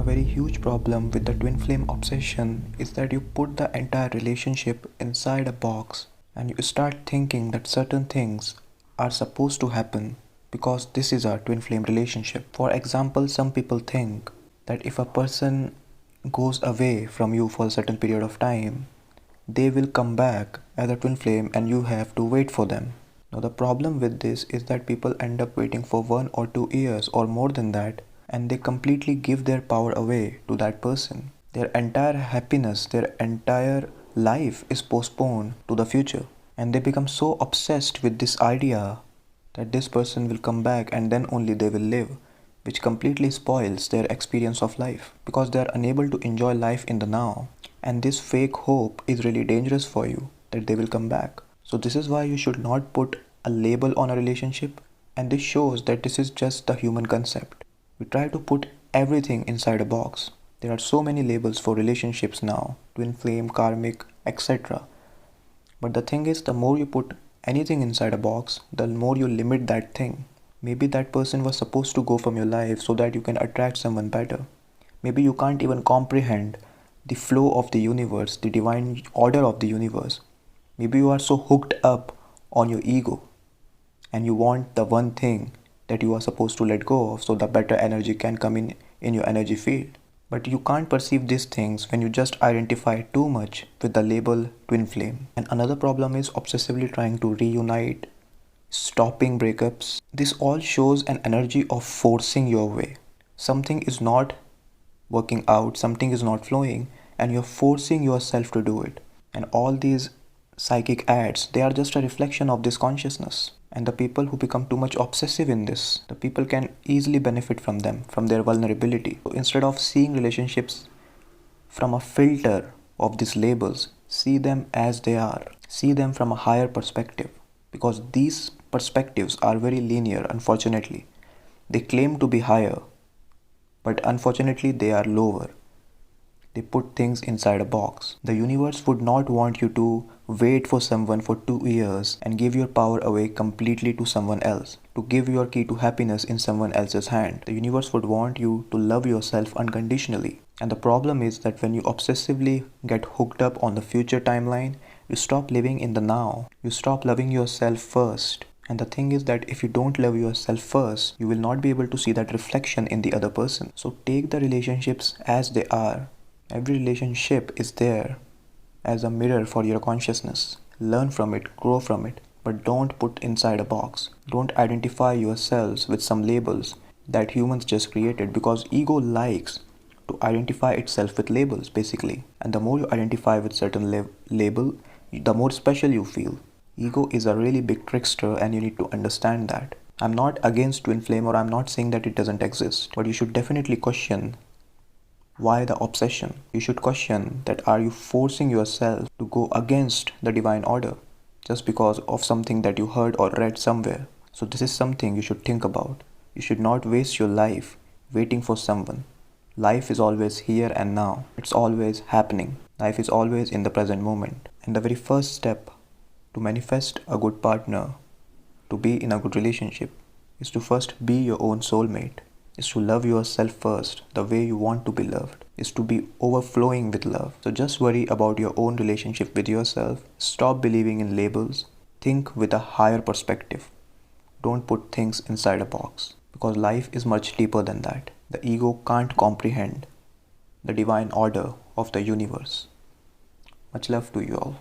A very huge problem with the twin flame obsession is that you put the entire relationship inside a box and you start thinking that certain things are supposed to happen because this is a twin flame relationship. For example, some people think that if a person goes away from you for a certain period of time, they will come back as a twin flame and you have to wait for them. Now, the problem with this is that people end up waiting for 1 or 2 years or more than that, and they completely give their power away to that person. Their entire happiness, their entire life is postponed to the future, and they become so obsessed with this idea that this person will come back and then only they will live, which completely spoils their experience of life because they are unable to enjoy life in the now. And this fake hope is really dangerous for you that they will come back. So, this is why you should not put a label on a relationship, and this shows that this is just the human concept. We try to put everything inside a box. There are so many labels for relationships now: twin flame, karmic, etc. But the thing is, the more you put anything inside a box, the more you limit that thing. Maybe that person was supposed to go from your life so that you can attract someone better. Maybe you can't even comprehend the flow of the universe, the divine order of the universe. Maybe you are so hooked up on your ego and you want the one thing that you are supposed to let go of so the better energy can come in your energy field. But you can't perceive these things when you just identify too much with the label twin flame. And another problem is obsessively trying to reunite, stopping breakups. This all shows an energy of forcing your way. Something is not working out, something is not flowing, and you're forcing yourself to do it. And all these psychic ads, they are just a reflection of this consciousness. And the people who become too much obsessive in this, the people can easily benefit from them, from their vulnerability. So instead of seeing relationships from a filter of these labels, see them as they are. See them from a higher perspective. Because these perspectives are very linear, unfortunately. They claim to be higher, but unfortunately they are lower. They put things inside a box. The universe would not want you to wait for someone for 2 years and give your power away completely to someone else, to give your key to happiness in someone else's hand. The universe would want you to love yourself unconditionally. And the problem is that when you obsessively get hooked up on the future timeline, you stop living in the now. You stop loving yourself first. And the thing is that if you don't love yourself first, you will not be able to see that reflection in the other person. So take the relationships as they are. Every relationship is there as a mirror for your consciousness. Learn from it, grow from it, but don't put inside a box. Don't identify yourselves with some labels that humans just created, because ego likes to identify itself with labels basically. And the more you identify with certain label, the more special you feel. Ego is a really big trickster and you need to understand that. I'm not against twin flame, or I'm not saying that it doesn't exist, but you should definitely question why the obsession. You should question that, are you forcing yourself to go against the divine order just because of something that you heard or read somewhere? So this is something you should think about. You should not waste your life waiting for someone. Life is always here and now. It's always happening. Life is always in the present moment. And the very first step to manifest a good partner, to be in a good relationship, is to first be your own soulmate. Is to love yourself first, the way you want to be loved, is to be overflowing with love. So just worry about your own relationship with yourself. Stop believing in labels. Think with a higher perspective. Don't put things inside a box, because life is much deeper than that. The ego can't comprehend the divine order of the universe. Much love to you all.